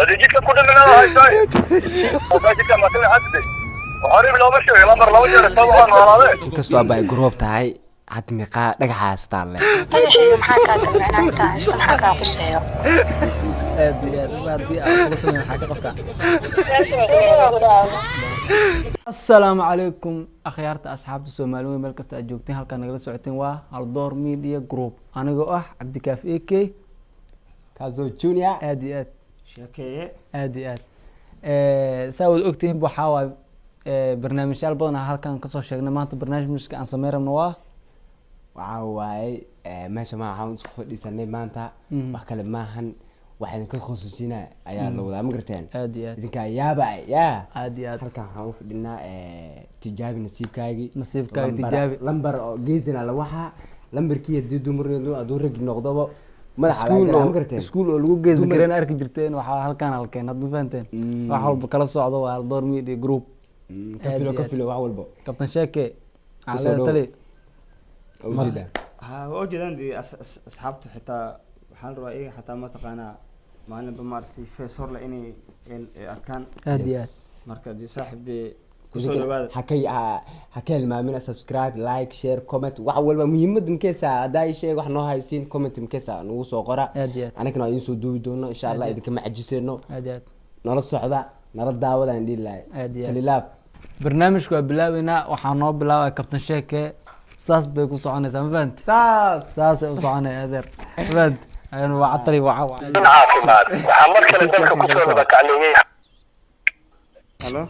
هذه جيت كل من هاي شاي والله جيت ما كل حد وحريم لو مشي لمر لو جرى سوى هذا inkastoo aba ay group tahay had miiqa dhagaxaas taan leh dhagaxayga maxaa kaa dambeynaa intaa haysta maxaa kaa quseeyo aad iyo aad haddii aad kula sameyn waxaa ka qabtaa assalaamu calaykum akhyaarta asxaabta soomaaliyeed meel kasta aad joogteen halkaa nagala socoteen waa haldoor media group anigoo ah cabdikaaf ak kaasoo junior aad iyo aad sheekeeye aad iyo aad saa wada ogtihiin waxaa waaye barnaamijyaal badan ah halkan kasoo sheegnay maanta barnaamijka aan sameyn rabno waa waxaa waaye meesha ma waxaan isku fadhiisanay maanta wax kale maahan waxaan ka khasuusinaa ayaa la wadaa ma garteen aad iyo aad idinkaa yaaba yaa aad iyo aad halkan waxaan u fadhinaa tijaabi nasiibkaagii nasiibkaaga tijaabi lambar oo geesina la waxaa lambarkii haddii dumarneedu aduu ragi noqdoba madaxa laga garaa ma garteen iskuul oo lagu geesi kareen arki jirteen waxaa halkaan halkeen had ma fahanteen wax walba kala socdo waa haldoor media group ka filo wax walba kabtan sheeke caleeda tali ujeeda ها وجدان دي أصحابته حتى waxaan rabaa iyaga xataa ma taqaanaa maalinba maaragtay feesor la inay arkaan aad iyo aad marka dee saaxiibdee kusoo dhawaada ha ka hilmaamina subscribe like share comment wax walba muhiimada mkeesa haddaa ii sheeg wax noo haysiin comment mkeesa nagu soo qora aad iyo aad anagana waa idiin soo duubi doono insha allah idinkama cajiseyno aad iyo aad nala socda nala daawada aan dhihi lahay aad iyo aad talilaab barnaamijka waa bilaabeynaa waxaa noo bilaabaya kabtan sheeke saas bay ku soconaysaa ma fahanti saasay u soconaya adeer ma fahanti ayanu waa catali waxa caafimaad waxaa mar kale dalka ku soo nabadgacleeyay halo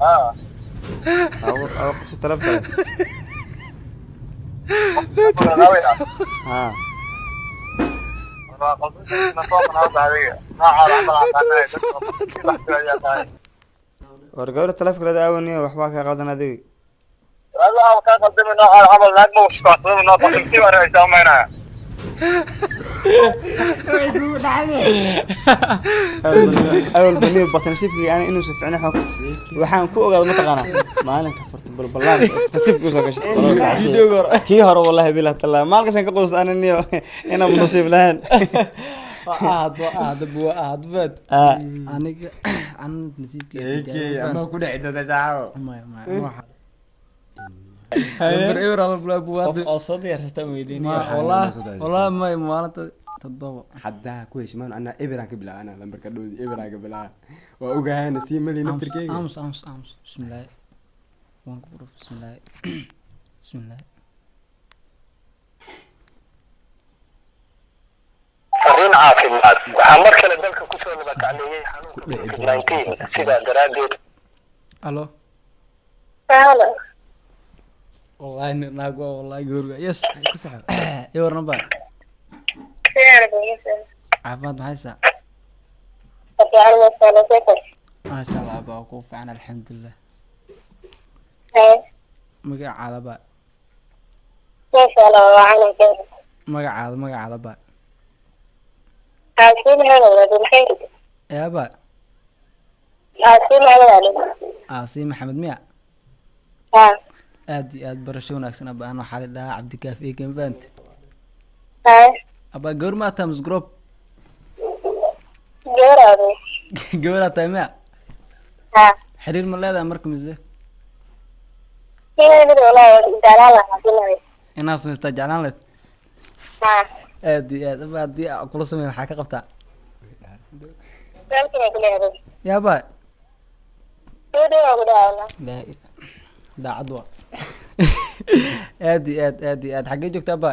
haa aw qofsi talafka ها ورجال التلف كده أولني وحبا كقدنا دي والله كان قدم انه عمل نجم وشكاته انه بقيتي وانا اسامينا أول بني بطنسيب يعني إنه سفعنا حق وحان كو أقعد متقنا ما أنا كفرت بالبلان تسيب كوسا كش كي هرو والله بلا تلا ما لقى سنك قوس أنا إني أنا بنصيب لهن aad buu aad bad aniga aan nasiibkii ama ku dhacdo dasaawo ma waxa eber ala buu qof oo soo diyaarsata weydiin والله ما maalinta todoba hadda ku heshimaan ana eberan ka bilaa ana lambarka dhoodi eberan ka bilaa waa ogaana si mali naftirkeyga ams bismillah waan ku furo bismillah bismillah فارين عافيماد waxaa mar kale dalka ku soo nabadgacleeyay xanuunka 19 sida daraadeed الو halo والله ناقو والله غورغا يس كسح يور نبا عفاد محيسا ما شاء الله باكو فعنا الحمد لله مقع على با ما شاء الله وعلى خير مقع على با عايشين هلا ولد الخير يا با عايشين هلا ولد سي محمد ميا ها aad barasho wanaagsan aba aan waxa la dhahaa cabdikaaf ee kanfant ها aba goorma tams group جرابي gabadha tayma ها xiriir ma leedahay marka mise هنا بدي والله دلالة حسنا inaad samaysta jeclaan leed ها aad iyo aad aba haddii aad kula sameyn waxaa ka qabtaa ممكن أقول هذا yaa ba بدي أقول هذا daacad waa aad iyo aad xaggee joogtaa ba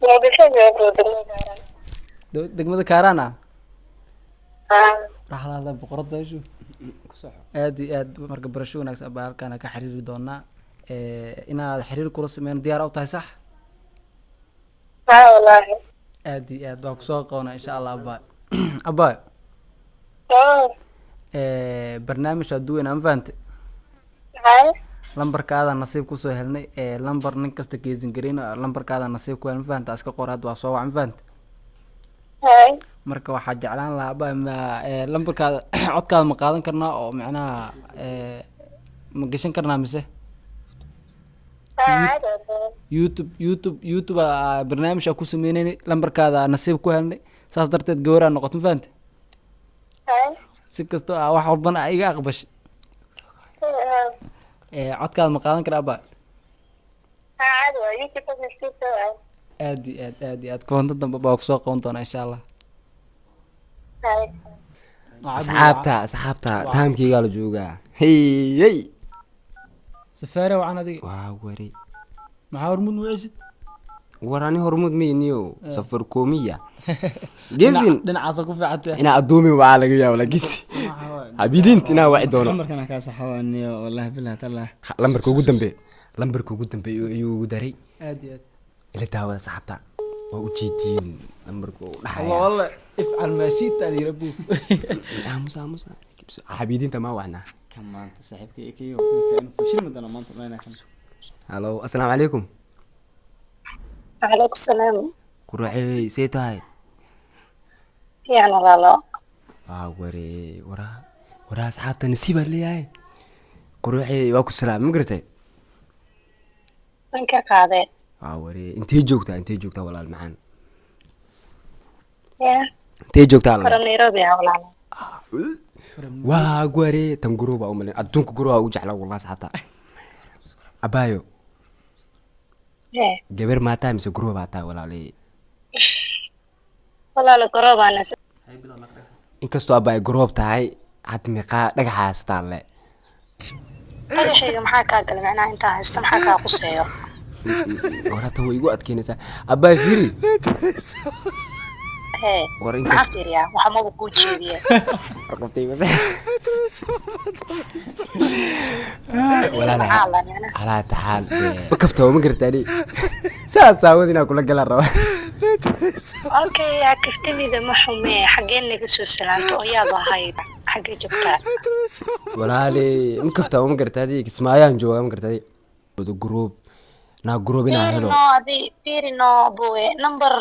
يا بشجع بدي degmada kaaraan ah ها raxlaada boqorada ishu aad iyo aad marka barasho wanaagsan baa halkaan ka xiriiri doonaa inaad xiriir kula sameyn diyaar u tahay sax ها والله aad iyo aad waa kusoo qabanaa insha allah abba barnaamij aad duwan aan fahantay ها lambarkaada nasiib kusoo helnay lambar nin kasta geesin gareyn lambarkaada nasiib ku helnay fahanta iska qor hadda waa soo wacan fahanta ها marka waxaa jeclaan lahaa ba lambarkaada codkaada ma qaadan karnaa oo macnaha ma gashan karnaa mise youtube barnaamij ku sameynay lambarkaada nasiib ku helnay saas darteed gawraa noqoto ma fahante Hay. si kastoo ah wax walbana aa iga aqbash codkaada ma qaadan kara abaa Caadi waa YouTube ka nasiibta waa. aad iyo aad koonto dambe baa kusoo qaban doonaa insha allah Hay. asxaabta taamkeygaa la joogaa hey safaare wacan adiga waa wari maxaa hormud mucisid war ani hormuud meyniyo safar koomiya gesin dhinacaasa ku fiicanta inaa addoomi waa laga yaabo lagis habidiinta inaa waci doono markana kaa saxawaaniyo wallahi billahi tallah lambarka ugu dambeey ayuu ugu daray aad iyo aad ila daawada saxaabta waa ujeediin lambarka u dhaxaya والله افعل ما شئت يا ربو aamus habidiinta ma wacnaa kamaanta saaxiibkay kiyo markaan fashil madana maanta meena kan halo assalaamu calaykum Alaykum salaam. quraacey see tahay Yaan walaalo. waa waraa asxaabta nasiib aa leeyahay quraacey waa ku salaam ma garatay Anka qaade. waa waree intee joogtaa walaal macaan Ya. intee joogtaa Kora Nairobi ah walaalo. waa waree tan guruba umalin adduunka guruba ugu jeclaa wallahi asxaabta abaayo gabar maataa mise guruba taa walaalay Walaalo korobana. inkastoo abaayo guruub tahay had meeqaa dhagaxaas taalle Qadashayga maxaa ka galay macnaa inta haysta maxaa ka quseeyo. warata way igu adkeynaysaa abaayo firi war inta Maxaa fiiriyaa waxa ma ku jeediyaa. walaalaha Xaalan yana. على تعال بكفته وما قرتني ساعود هنا كل قال الروا Okay ya kaftanida ma xumee xageen naga soo salaanto ayaada ahayd xagee joogtaa. ولا لي مكفته وما قرتني اسمايان جوا ما قرتني بدو جروب نا جروب هنا هلو adi fiirino boe number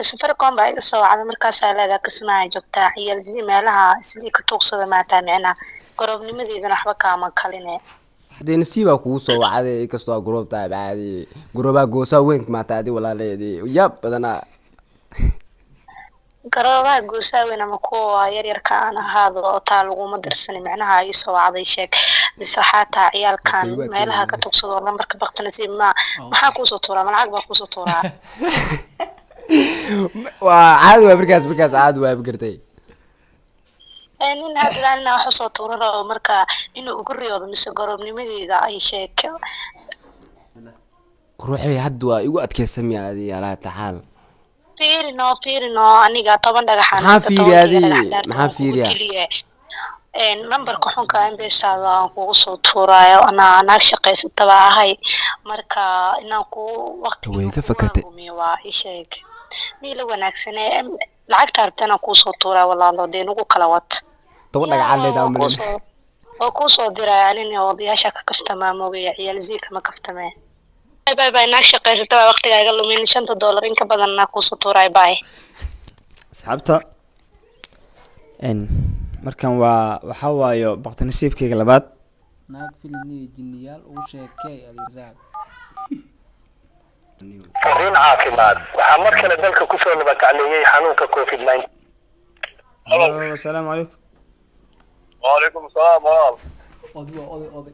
safaricom baa iga soo wacday markaas leedahay kismaayo joogtaa ciyaalsi meelaha sidii ka tuugsada maataa micnaa gorobnimadeedana waxba kaama kaline دي نسيبها كوسو وعادي كستو جروب تاع عادي جروبا جوسا وين ما تعدي ولا لي ياب بدنا garoobaha guusaaweyna ama kuwa yaryarka aan ahaado oo taa laguma darsani micnaha ay soo wacday sheeg bise waxaa taa ciyaalkan meelaha ka tuugsado lambarka baktanasiib maxaa kuusoo tuuraa malacag baa kuusoo tuuraa وعادي وابركاس عادي وابركتي nin hadda inaa wax usoo tuurara oo marka inuu ugu riyoodo mise gorobnimadeeda ay sheeke روحي هدوا يقول أتكسم يا دي على تعال fiirino aniga 10 dhagaxaan maxaa fiiri adi maxaa fiiriya numberka xunka MPSada aan kugu soo tuuraayo anaa naag shaqaysataba ahay marka inaan ku waqti way ka fakatay waa isheeg miila wanaagsan lacagta artana ku soo tuuraa walaalo deen ugu kala wad toban dhagaxaan leedahay umaleyn oo ku soo diray anina odayaasha ka kaftama moogay ciyaal ziika ma kaftameen bye naag shaqaysataba waqtigaaga lumin $5 in ka badanna ku soo tuuray bye asxaabta markan waxa waayo baqti nasiibkayga labaad naag filini jinniyaal uu sheekay alizaab fariin caafimaad waxaa mar kale dalka kusoo nabadgacleeyay xanuunka covid-19 asalaamu calaykum وعليكم السلام ورحمة oday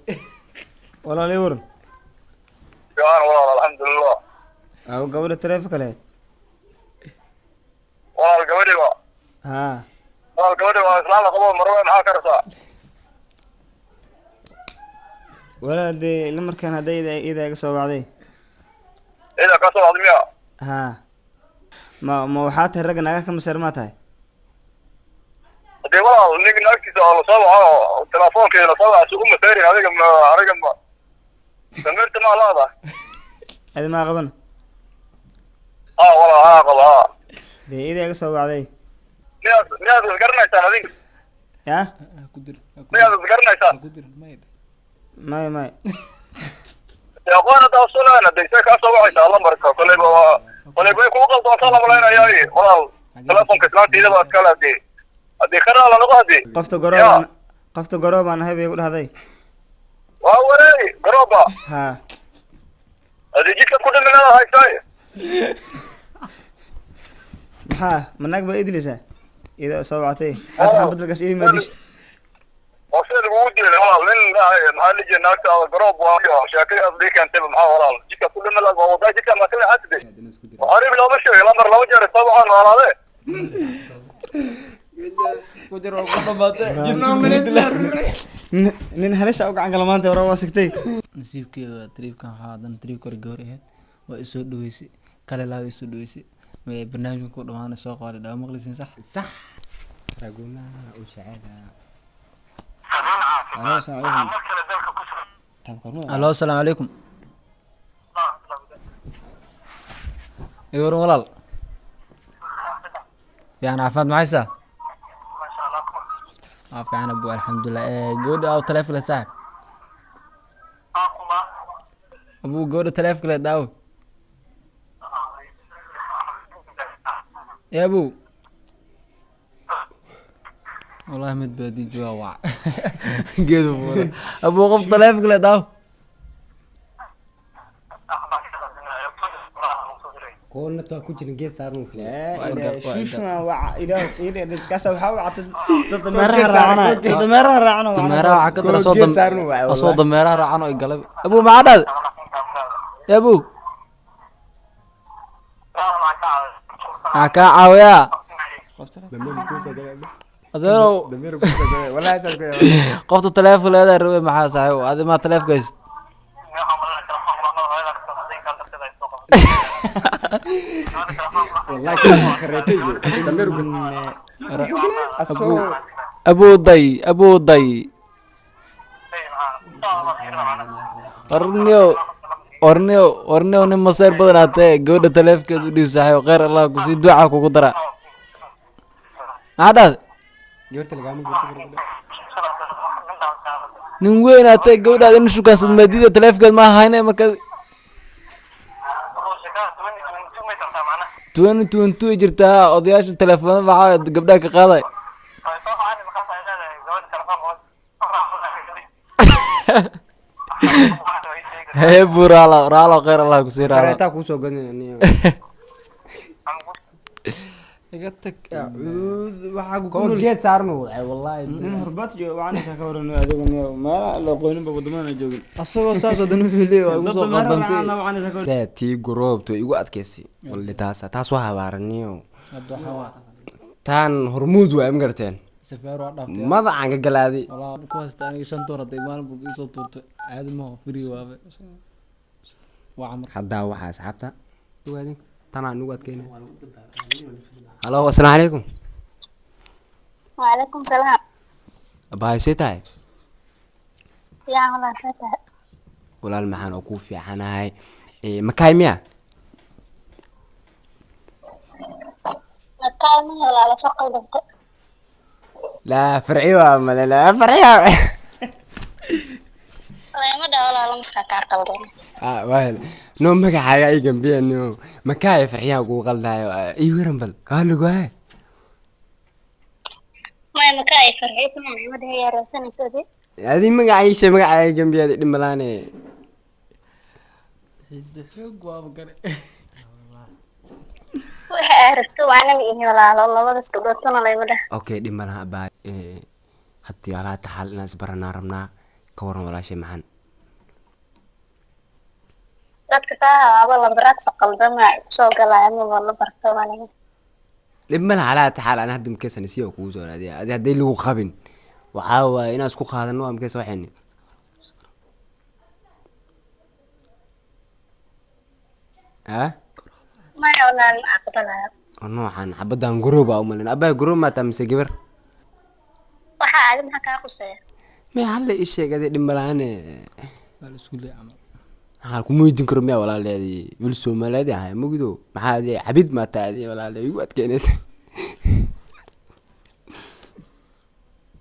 walaalay waran الله والله الحمد لله aw gabadha taleefanka lahayd والله القبدي بقى haa والله القبدي بقى إسلام قبول مروي معاك رسا walaal dee ila markaan hadday ida iga soo wacday إذا كسر عظمية haa ma waxaa tahay ragga naga ka masar maa tahay دي والله نيجي نركز على صباح التلفون كده صباح سوق مسيري هذيك ما سمرت مع هذا adi maa qaban والله عاقل dee ida iga soo wacday ناس ذكرنا إنسان هذيك yaa kudir ناس ذكرنا إنسان kudir mayd may may يا أخوانا توصل أنا دي شيء كسر واحد الله بركة كل يبغى يكون قلت وصل ولا أنا ياي والله تلفون كسران تيجي بس كلا دي هذه خير على نقطة دي qofta garoob aan ahay bay igu dhahday وأولي قرابة haa هذه جيت كل من هذا هاي شيء maxaa manaag baa idileysaa ida soo wactay asxaan badalkaas idin maadish وصل الوجه والله من محل جناك قرب وشاكل قصدي كان تبع معاه والله جيك كل من الوضع جيك ما كل حد وقريب لو مشي الامر لو جرى طبعا والله ده nin halisa u gacan kala maanta hore waa sigtay nasiibkeeda triibkan waxaa haddana triibka hore gawar ahayd waa isoo dhaweysay kale laa isoo dhaweysay barnaamijka ku dhamaana soo qaali dhaa maqlisiin sax صح رجلنا وشعرها alo asalaamu calaykum iwaran walaal fiican caafimaad maxaysaa waa fiican abu alxamdulilah gabadha aw taleefon le saaxib abu gabadha taleefon le daawo ya abu والله مد بدي جوا قدو ابو قف طلع في داو كون تو كنت نجي صارون في شوشنا وع إلى إلى كاسة وحاول ضد مرة رعنا ضد مرة رعنا مرة عكد صوت مرة رعنا يقلب ابو ما عدد يا ابو عكا عاويا adeerow qofta taleefon leedahay rawe maxaa saaxiib adi ma taleefon gayst والله كيف خريتي دمير ابو ضي orneo nin maseer badan aatee gabadha taleefkeed u dhiib saaxiib kheyr allah kusii duca kugu dara maxaa dhahday جبت لقامك قلت nin weyn aatee gabadhaad in shukaansan maadida taleefkeed ma ahayne marka 2022 jirtaa odayaasha taleefoonada waxaa gabdhaha ka qaaday hee buu raalo kheyr allah kusii raalo كريتا كوسو غني iga tag waxaa كون جيت صارنو والله nin horbaad jooga waxaan ka waran adiga ma la qoynin ba wadamada joogin asagoo saas wadan wuxuu leeyahay ugu soo qadantay تي غروبتو igu adkeysay walli taas waa habaaraniyo tan hormuud waa imgarteen safar waa dhaftay madaxan ka galaaday والله كوست أنا شنطة ردي مال بقي صوت تورت عادي ما هو فري وافي وعمر hadda waxa asxaabta duwaadin tana nugu adkeynay halo assalaamu calaykum وعليكم السلام baay seetahay يا والله ساتها walaal maxaan oo ku fiicanahay makaay miya مكاني ولا على سوق البنت la farci waa male la farci ما ده ولا لما كاكل دون waa no magacaaga ay gambiyano makaay farciyaa ugu qaldayo ii waran bal qaaligu ah ما مكاي فرحيت ما ده يا راسني سودي adi magaciisa magacaaga gambiyada dhimalaane حق وافقر waxa aragto waana in walaalo labada isku doortana leeyada okay dhimalaha baa hadii ala taxal inaan isbaranaa rabnaa ka waran walaashay maxan dadka saaba lambarad saqaldama soo galayaan wala barto walaalo dhimalaha ala taxal aan hadda mkeesan si oo kugu soo raadiya adi hadii lagu qabin waxa waa inaan isku qaadano am kees waxayni ma wala aqbalaya noocan xabadan guruba u malin abay gurub ma tamse gabar waxa aad maxaa ka qusay ma hal ii sheegay dhimalaane السكولي عمر waxaan ku muujin karo miyaa walaaleedii wiil Soomaaliyeed ah mugdo maxaa aday xabid ma taadi walaaleey igu adkeynaysa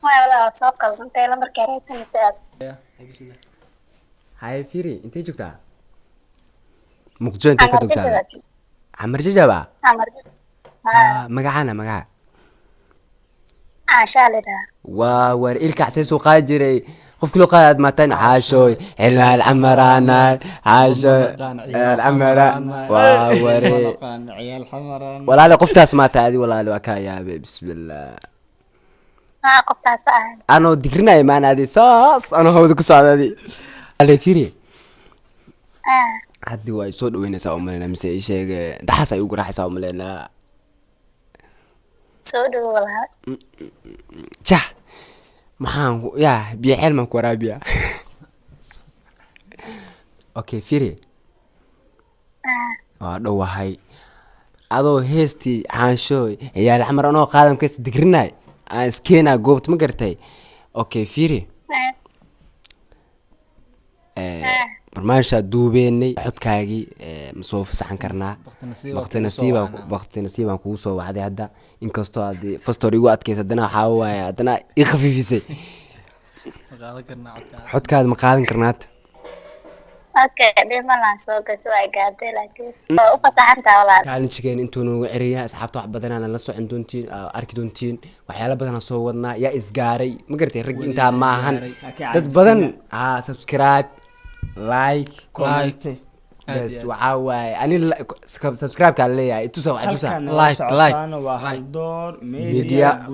ma wala soo qalbantay lambarka reeytan saad hay firi intee joogtaa muqdisho intee ka joogtaa camar jajaba amar magacana magaca shalida waa war ilka xasay soo qaad jiray قف كيلو قاعد ماتن عاشوي حلنا العمران عاشوي العمران واوري عيال حمران ولا لا قفتها سمعت هذه ولا لا وكايا بسم الله ها qoftaas ah انا ذكرنا ايمان هذه صاص انا هو ذيك الساعه هذه على فيري عدي واي سو دوينaysaa u maleynaa mise ii sheeg daxas ay ugu raaxaysaa u maleynaa soo dhawo walaal jah maxaan yaa biyo xeel man ku waraabiya okay firi waa dhawahay adoo heestii xaanshooy ciyaal xamar anoo qaadamkaas digrinay aan iskeena goobta ma gartay okay firi barnaamijka duubeenay xodkaagii ma soo fasaxan karnaa waqti nasiibaan kugu soo wacday hadda inkastoo aad fastor igu adkaysa haddana waxaa waaye haddana ii khafiifisay xodkaada ma qaadan karnaad okay dhimalaan soo gasho ay gaadhay laakiin u fasaxantaa walaal kaalinjigeen intuu noogu ceriyaa asxaabta wax badanana la socon doontiin arki doontiin waxyaalo badanaa soo wadnaa yaa isgaaray ma garatay rag intaa ma ahan dad badan subscribe like بس وعاوي أنا سبسكرايب كان ليا إتوسا like waa hal door media